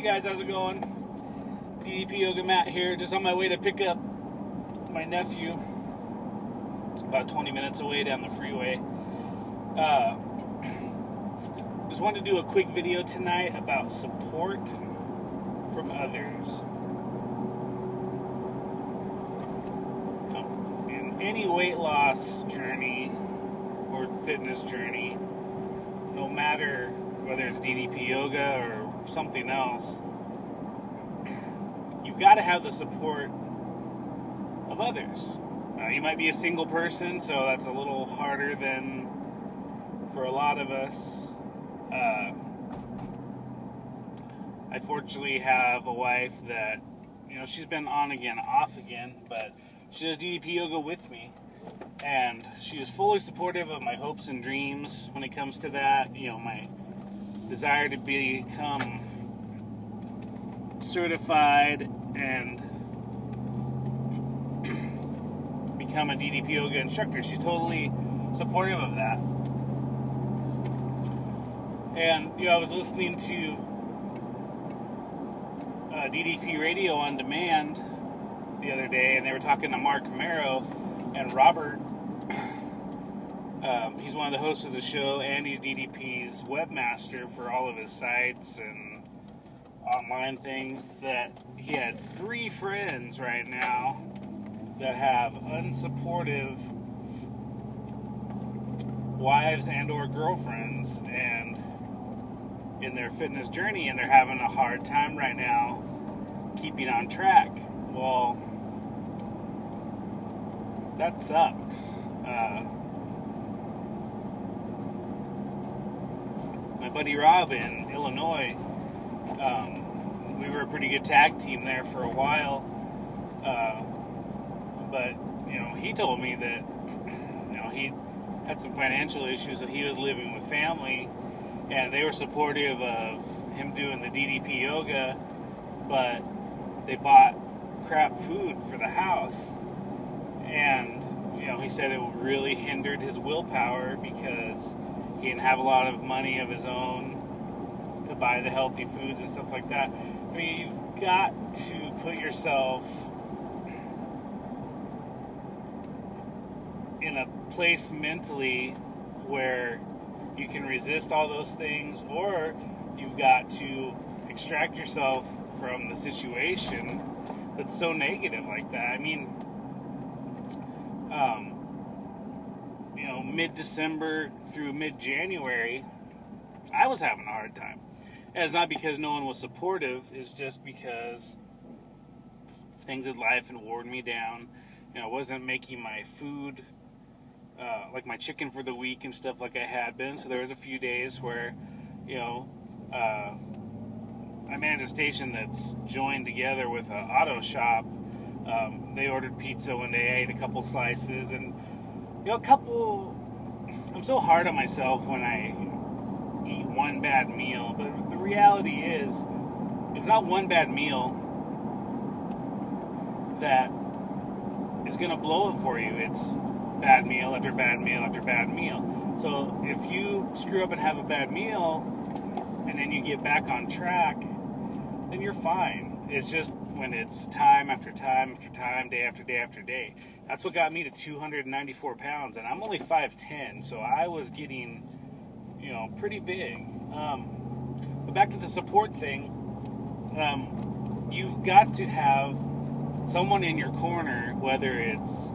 guys, how's it going? DDP Yoga Matt here, just on my way to pick up my nephew. About 20 minutes away down the freeway. Just wanted to do a quick video tonight about support from others. In any weight loss journey or fitness journey, no matter whether it's DDP yoga or something else, you've got to have the support of others. You might be a single person, so that's a little harder than for a lot of us. I fortunately have a wife that, she's been on again, off again, but she does DDP yoga with me, and she is fully supportive of my hopes and dreams when it comes to that. My desire to become certified and become a DDP yoga instructor. She's totally supportive of that. And I was listening to DDP Radio on Demand the other day, and they were talking to Mark Marrow and Robert. He's one of the hosts of the show, and he's DDP's webmaster for all of his sites and online things. That he had 3 friends right now that have unsupportive wives and or girlfriends and in their fitness journey, and they're having a hard time right now keeping on track. Well, that sucks. My buddy Rob in Illinois, we were a pretty good tag team there for a while, but he told me that he had some financial issues, that he was living with family, and they were supportive of him doing the DDP yoga, but they bought crap food for the house, and he said it really hindered his willpower because he didn't have a lot of money of his own to buy the healthy foods and stuff like that. I mean, you've got to put yourself in a place mentally where you can resist all those things, or you've got to extract yourself from the situation that's so negative like that. I mean, mid-December through mid-January, I was having a hard time. And it's not because no one was supportive, it's just because things in life had worn me down. I wasn't making my food, like my chicken for the week and stuff like I had been. So there was a few days where, I manage a station that's joined together with an auto shop. They ordered pizza one day, I ate a couple slices, and I'm so hard on myself when I eat one bad meal, but the reality is, it's not one bad meal that is going to blow it for you. It's bad meal after bad meal after bad meal. So if you screw up and have a bad meal, and then you get back on track, then you're fine. It's just when it's time after time after time, day after day after day. That's what got me to 294 pounds, and I'm only 5'10", so I was getting, pretty big. But back to the support thing, you've got to have someone in your corner, whether it's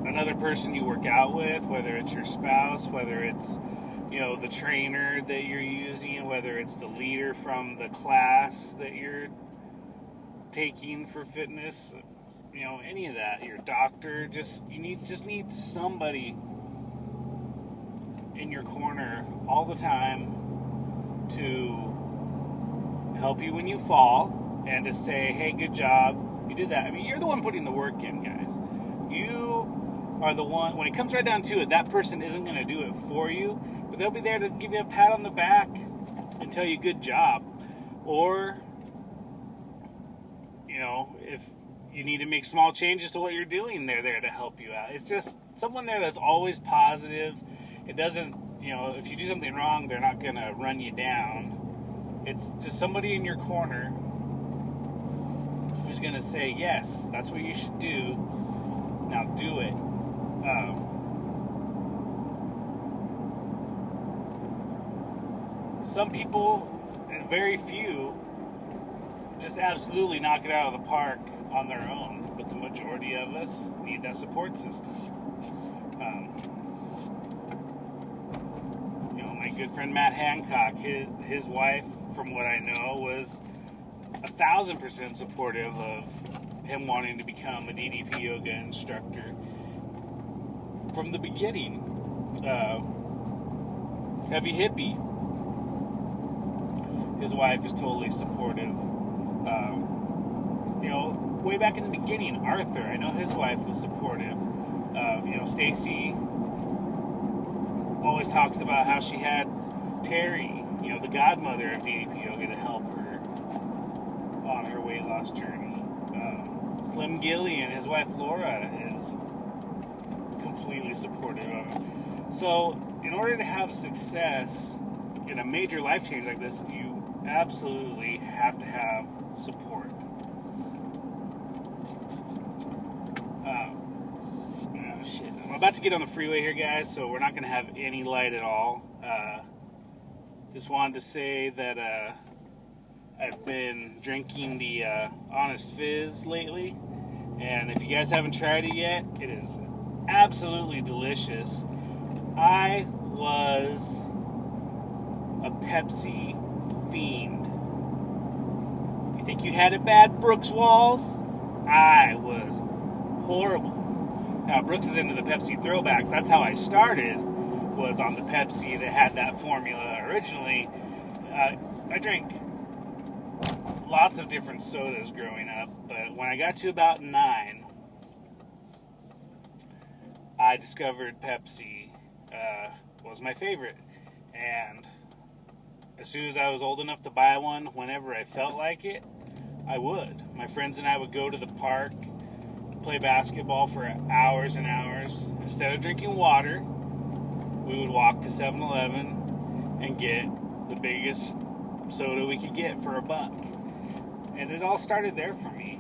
another person you work out with, whether it's your spouse, whether it's the trainer that you're using, whether it's the leader from the class that you're taking for fitness, any of that, your doctor, you need somebody in your corner all the time to help you when you fall and to say, hey, good job, you did that. I mean, you're the one putting the work in, guys. You are the one, when it comes right down to it, that person isn't going to do it for you, but they'll be there to give you a pat on the back and tell you good job. Or, if you need to make small changes to what you're doing, they're there to help you out. It's just someone there that's always positive. It doesn't, if you do something wrong, they're not going to run you down. It's just somebody in your corner who's going to say, yes, that's what you should do. Now do it. Some people, and very few, just absolutely knock it out of the park on their own. But the majority of us need that support system. My good friend Matt Hancock, his wife, from what I know, was 1,000% supportive of him wanting to become a DDP yoga instructor from the beginning. Heavy Hippie, his wife is totally supportive. Way back in the beginning, Arthur, I know his wife was supportive. Stacy always talks about how she had Terry, the godmother of DDP yoga, to help her on her weight loss journey. Slim Gilly and his wife Laura is completely supportive of him. So, in order to have success in a major life change like this, you absolutely have to have support. I'm about to get on the freeway here, guys, so we're not going to have any light at all. Just wanted to say that I've been drinking the Honest Fizz lately, and if you guys haven't tried it yet, it is absolutely delicious. I was a Pepsi fiend. You think you had it bad, Brooks Walls? I was horrible. Now, Brooks is into the Pepsi throwbacks. That's how I started, was on the Pepsi that had that formula originally. I drank lots of different sodas growing up, but when I got to about 9, I discovered Pepsi was my favorite. And as soon as I was old enough to buy one, whenever I felt like it, I would. My friends and I would go to the park, play basketball for hours and hours. Instead of drinking water, we would walk to 7-Eleven and get the biggest soda we could get for $1. And it all started there for me.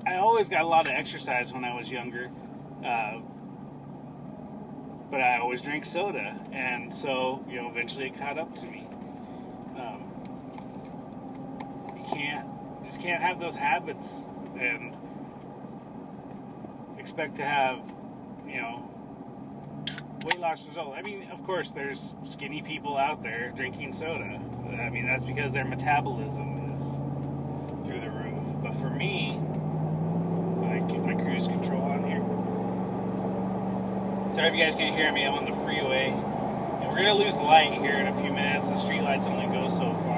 I always got a lot of exercise when I was younger, but I always drank soda, and so eventually it caught up to me. You can't have those habits and expect to have, weight loss results. I mean, of course, there's skinny people out there drinking soda. I mean, that's because their metabolism is through the roof. But for me, I keep my cruise control on here. Sorry if you guys can't hear me. I'm on the freeway. And we're going to lose light here in a few minutes. The street lights only go so far.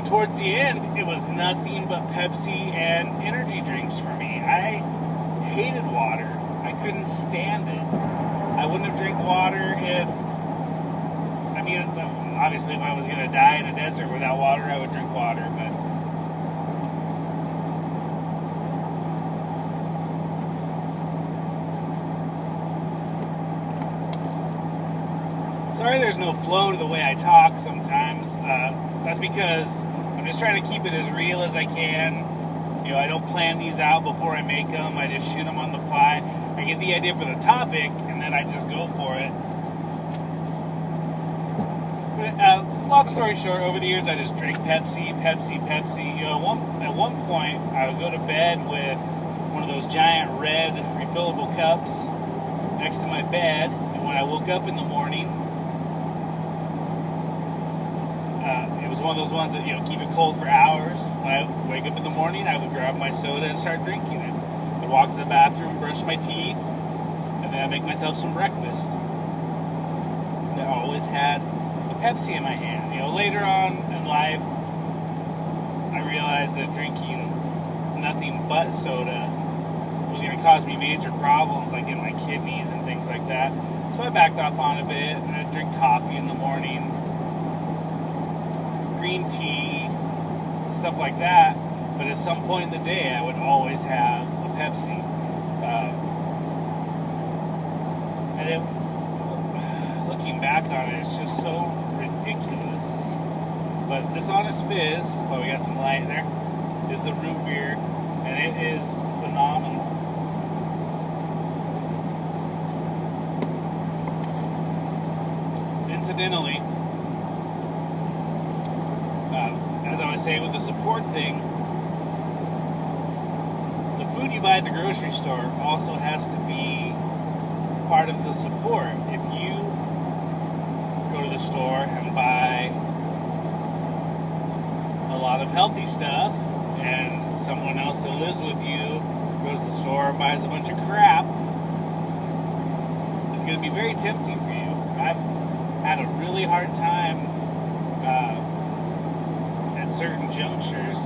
Towards the end, it was nothing but Pepsi and energy drinks for me. I hated water. I couldn't stand it. I wouldn't have drank water obviously if I was going to die in a desert without water, I would drink water, but sorry there's no flow to the way I talk sometimes. That's because I'm just trying to keep it as real as I can. I don't plan these out before I make them. I just shoot them on the fly. I get the idea for the topic, and then I just go for it. But, long story short, over the years, I just drank Pepsi. At one point, I would go to bed with one of those giant red refillable cups next to my bed, and when I woke up in the morning, it was one of those ones that, keep it cold for hours. When I wake up in the morning, I would grab my soda and start drinking it. I'd walk to the bathroom, brush my teeth, and then I'd make myself some breakfast. And I always had a Pepsi in my hand. Later on in life, I realized that drinking nothing but soda was going to cause me major problems, like in my kidneys and things like that. So I backed off on a bit, and I'd drink coffee in the morning, green tea, stuff like that. But at some point in the day, I would always have a Pepsi. And back on it, it's just so ridiculous. But this Honest Fizz, oh, we got some light there, is the root beer, and it is phenomenal. Incidentally, as I was saying with the support thing, the food you buy at the grocery store also has to be part of the support. If you go to the store and buy a lot of healthy stuff, and someone else that lives with you goes to the store and buys a bunch of crap, it's going to be very tempting for you. I've had a really hard time at certain junctures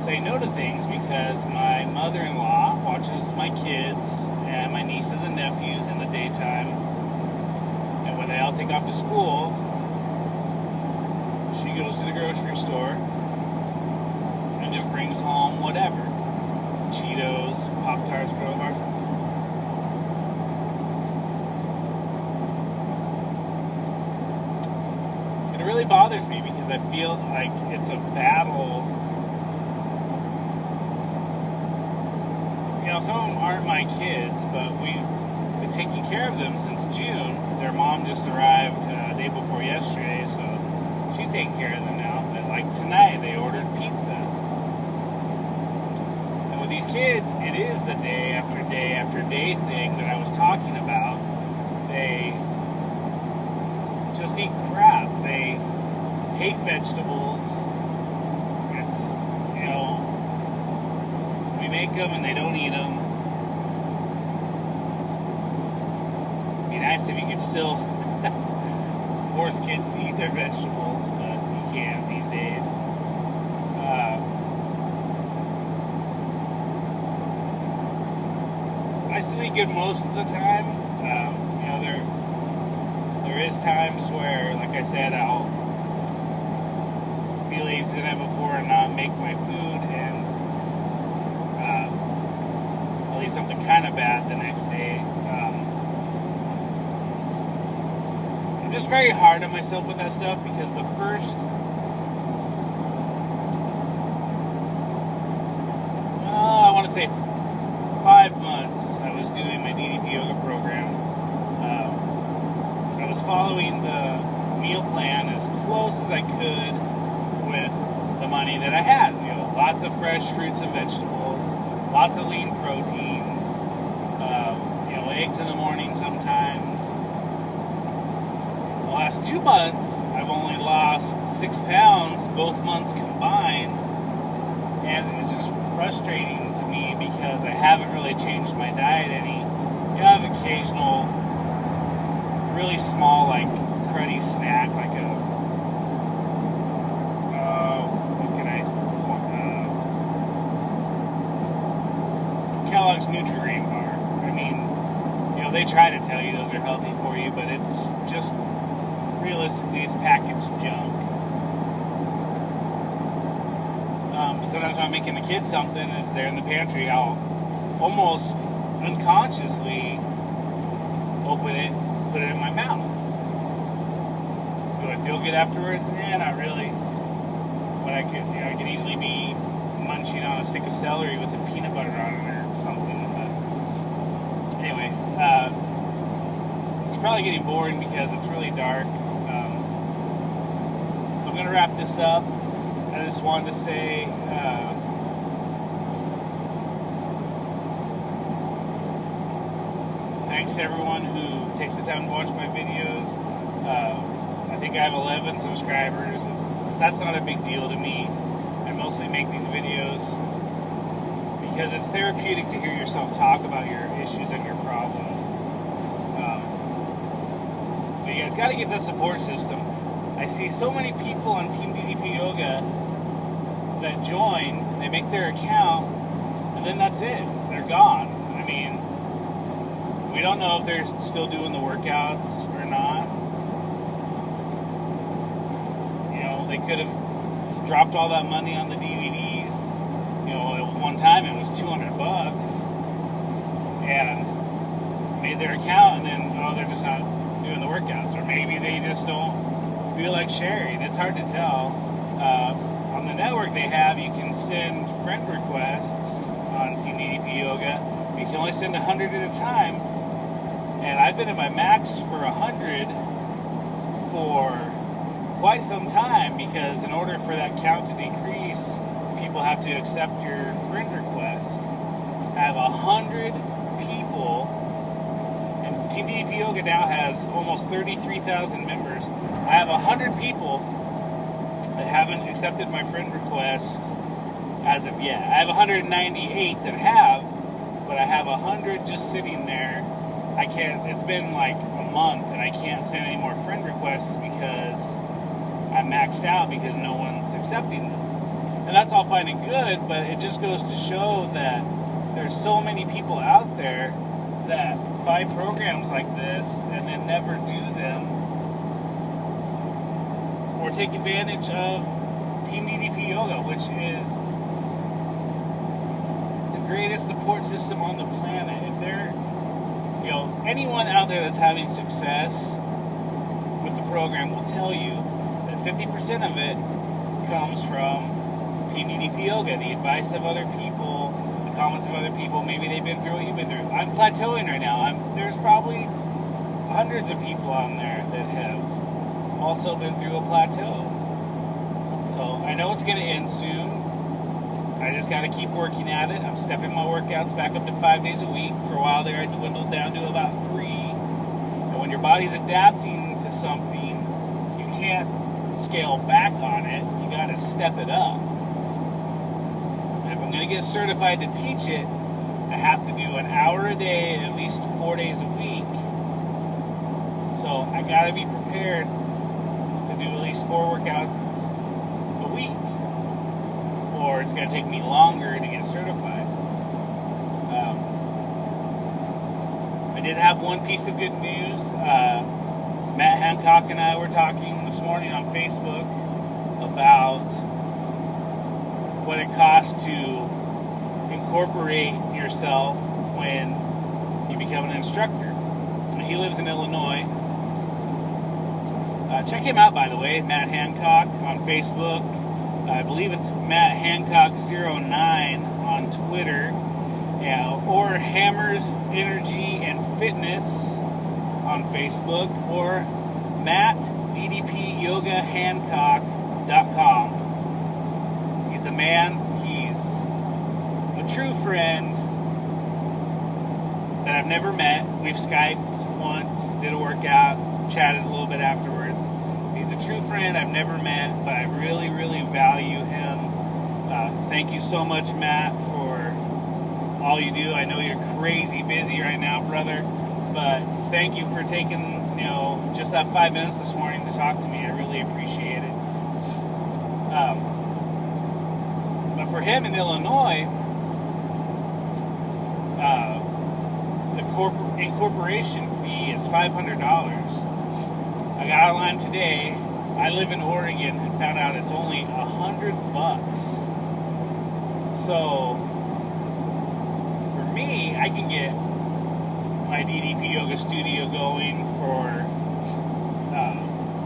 say no to things because my mother-in-law watches my kids and my nieces and nephews in the daytime, and when they all take off to school, she goes to the grocery store and just brings home whatever. Cheetos, Pop-Tarts, granola bars. It really bothers me because I feel like it's a battle. You know, some of them aren't my kids, but we've been taking care of them since June. Their mom just arrived the day before yesterday, so she's taking care of them now. But like tonight, they ordered pizza. And with these kids, it is the day after day after day thing that I was talking about. They just eat crap. They hate vegetables. It's, you know, we make them and they don't eat them. It'd be nice if you could still force kids to eat their vegetables, but you can't these days. I still eat good most of the time. You know, there is times where, like I said, I'll be lazy the night before and not make my food, and I'll eat something kind of bad the next day. I'm just very hard on myself with that stuff because the first I want to say 5 months I was doing my DDP yoga program. I was following the meal plan as close as I could with the money that I had. You know, lots of fresh fruits and vegetables, lots of lean proteins, you know, eggs in the morning sometimes. The last 2 months, I've only lost 6 pounds, both months combined, and it's just frustrating to me because I haven't really changed my diet any. You know, I have occasional, really small, like, cruddy snack, like a Kellogg's Nutri-Grain bar. I mean, you know, they try to tell you those are healthy for you, but it's just, realistically, it's packaged junk. Sometimes when I'm making the kids something and it's there in the pantry, I'll almost unconsciously open it, put it in my mouth. Do I feel good afterwards? Not really. But I could easily be munching on a stick of celery with some peanut butter on it or something. But anyway, this is probably getting boring because it's really dark. So I'm going to wrap this up. I just wanted to say thanks to everyone who takes the time to watch my videos. I think I have 11 subscribers. That's not a big deal to me. I mostly make these videos because it's therapeutic to hear yourself talk about your issues and your problems. But you guys got to get that support system. I see so many people on Team DDP Yoga that join, they make their account, and then that's it. They're gone. I mean, we don't know if they're still doing the workouts or not. You know, they could have dropped all that money on the DVDs. You know, at one time it was $200, and made their account, and then they're just not doing the workouts, or maybe they just don't feel like sharing. It's hard to tell. On the network they have, you can send friend requests on Team DDP Yoga. You can only send 100 at a time, and I've been at my max for 100 for quite some time, because in order for that count to decrease, people have to accept your friend request. I have 100 people, and Team DDP Yoga now has almost 33,000 members. I have 100 people that haven't accepted my friend request as of yet. I have 198 that have, but I have 100 just sitting there. I can't, it's been like a month and I can't send any more friend requests because I'm maxed out, because no one's accepting them. And that's all fine and good, but it just goes to show that there's so many people out there that buy programs like this and then never do them, or take advantage of Team DDP Yoga, which is the greatest support system on the planet. If there, anyone out there that's having success with the program will tell you that 50% of it comes from Team DDP Yoga, the advice of other people, the comments of other people. Maybe they've been through what you've been through. I'm plateauing right now. There's probably hundreds of people on there that have also been through a plateau. So I know it's going to end soon. I just got to keep working at it. I'm stepping my workouts back up to 5 days a week. For a while there, I dwindled down to about 3. And when your body's adapting to something, you can't scale back on it. You got to step it up. And if I'm going to get certified to teach it, I have to do an hour a day, at least 4 days a week. So I got to be prepared to do at least 4 workouts a week, or it's going to take me longer to get certified. I did have one piece of good news. Matt Hancock and I were talking this morning on Facebook about what it costs to incorporate yourself when you become an instructor. He lives in Illinois. Check him out, by the way, Matt Hancock on Facebook. I believe it's Matt Hancock09 on Twitter, or Hammers Energy and Fitness on Facebook, or MattDDPYogaHancock.com. He's the man. He's a true friend that I've never met. We've Skyped once, did a workout, chatted a little bit afterwards. He's a true friend I've never met, but I really, really value him. Thank you so much, Matt, for all you do. I know you're crazy busy right now, brother, but thank you for taking, just that 5 minutes this morning to talk to me. I really appreciate it. But for him in Illinois, the incorporation fee is $500. I got online today. I live in Oregon and found out it's only $100. So for me, I can get my DDP Yoga studio going for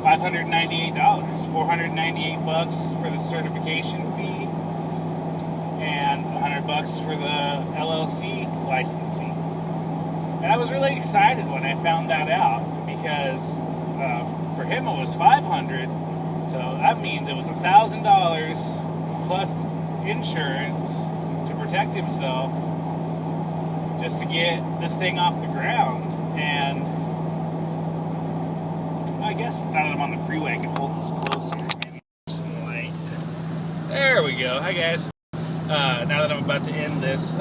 $598, $498 for the certification fee, and $100 for the LLC licensing. And I was really excited when I found that out, because for him it was $500, so that means it was $1,000 plus insurance to protect himself just to get this thing off the ground. And I guess now that I'm on the freeway, I can hold this closer. Maybe some light. There we go. Hi guys. Now that I'm about to end this,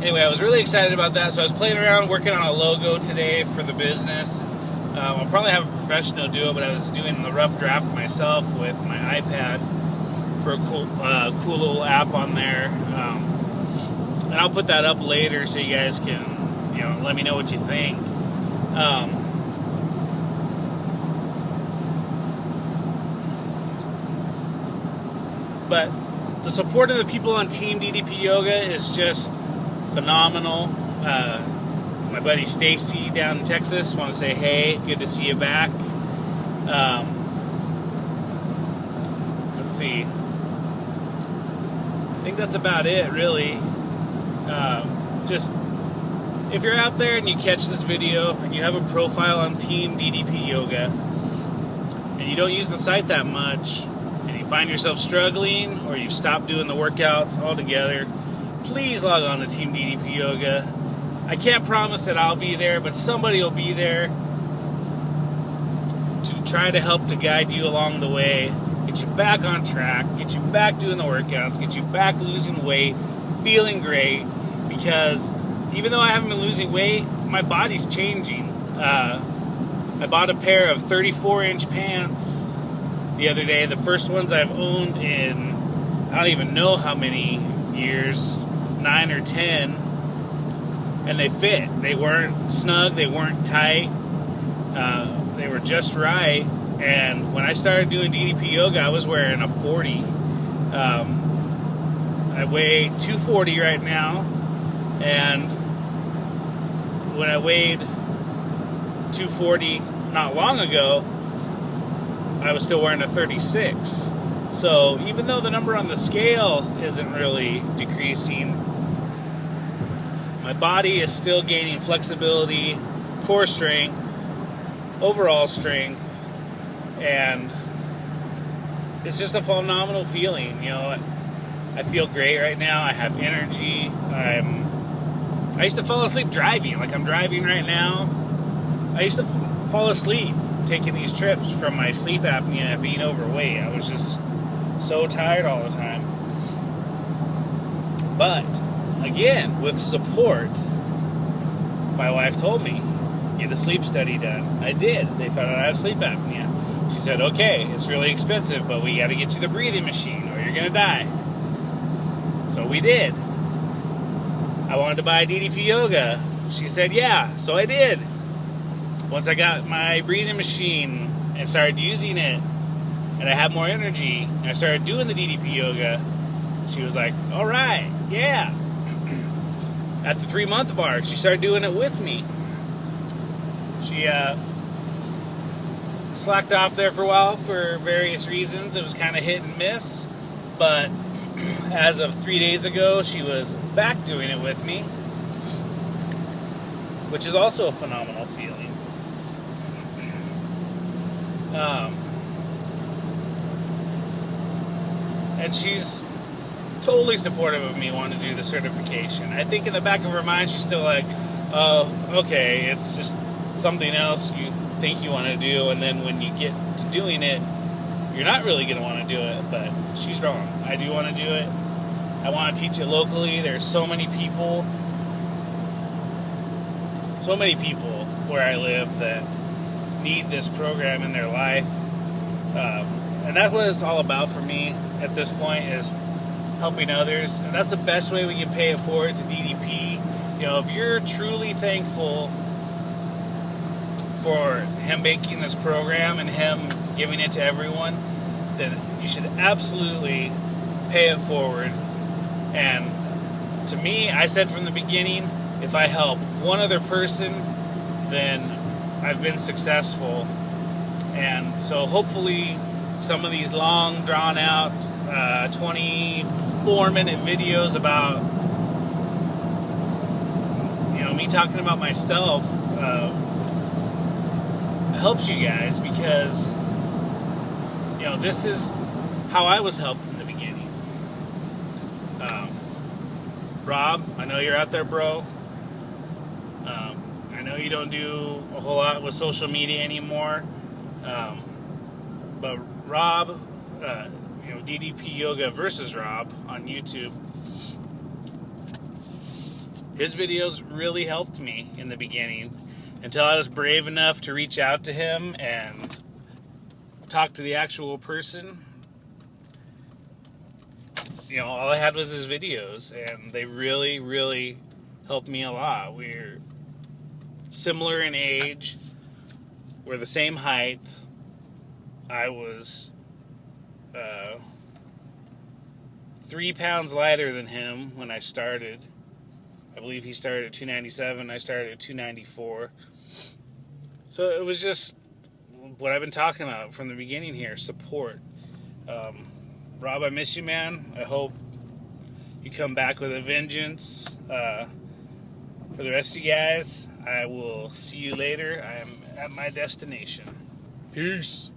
anyway, I was really excited about that. So I was playing around, working on a logo today for the business. I'll probably have a professional do it, but I was doing the rough draft myself with my iPad for a cool little app on there. And I'll put that up later so you guys can, let me know what you think. But the support of the people on Team DDP Yoga is just phenomenal. My buddy Stacy down in Texas. Want to say hey, good to see you back. Let's see. I think that's about it, really. Just if you're out there and you catch this video and you have a profile on Team DDP Yoga and you don't use the site that much and you find yourself struggling or you've stopped doing the workouts altogether, please log on to Team DDP Yoga. I can't promise that I'll be there, but somebody will be there to try to help to guide you along the way, get you back on track, get you back doing the workouts, get you back losing weight, feeling great, because even though I haven't been losing weight, my body's changing. I bought a pair of 34-inch pants the other day, the first ones I've owned in I don't even know how many years, 9 or 10, and they fit. They weren't snug, they weren't tight, they were just right. And when I started doing DDP Yoga, I was wearing a 40. I weigh 240 right now, and when I weighed 240 not long ago, I was still wearing a 36. So even though the number on the scale isn't really decreasing, my body is still gaining flexibility, core strength, overall strength, and it's just a phenomenal feeling. You know, I feel great right now. I have energy. I used to fall asleep driving, like I'm driving right now. I used to fall asleep taking these trips from my sleep apnea and being overweight. I was just so tired all the time. But again, with support, my wife told me, get a sleep study done. I did. They found out I have sleep apnea. She said, okay, it's really expensive, but we got to get you the breathing machine or you're going to die. So we did. I wanted to buy DDP Yoga. She said, yeah, so I did. Once I got my breathing machine and started using it, and I had more energy, and I started doing the DDP Yoga, she was like, all right, yeah. At the 3-month mark, she started doing it with me. She slacked off there for a while for various reasons. It was kind of hit and miss, but as of 3 days ago, she was back doing it with me, which is also a phenomenal feeling. And she's totally supportive of me wanting to do the certification. I think in the back of her mind, she's still like, oh, okay, it's just something else you think you want to do, and then when you get to doing it, you're not really going to want to do it. But she's wrong. I do want to do it. I want to teach it locally. There's so many people where I live that need this program in their life. And that's what it's all about for me at this point, is helping others. And that's the best way we can pay it forward to DDP. You know, if you're truly thankful for him making this program and him giving it to everyone, then you should absolutely pay it forward. And to me, I said from the beginning, if I help one other person, then I've been successful. And so hopefully some of these long, drawn-out 24-minute videos about, you know, me talking about myself helps you guys, because, you know, this is how I was helped in the beginning. Rob, I know you're out there, bro. I know you don't do a whole lot with social media anymore, but Rob, you know, DDP Yoga versus Rob on YouTube, his videos really helped me in the beginning until I was brave enough to reach out to him and talk to the actual person. You know, all I had was his videos, and they really, really helped me a lot. We're similar in age. We're the same height. I was 3 pounds lighter than him when I started. I believe he started at 297. I started at 294. So it was just what I've been talking about from the beginning here, support. Rob, I miss you, man. I hope you come back with a vengeance. For the rest of you guys, I will see you later. I am at my destination. Peace.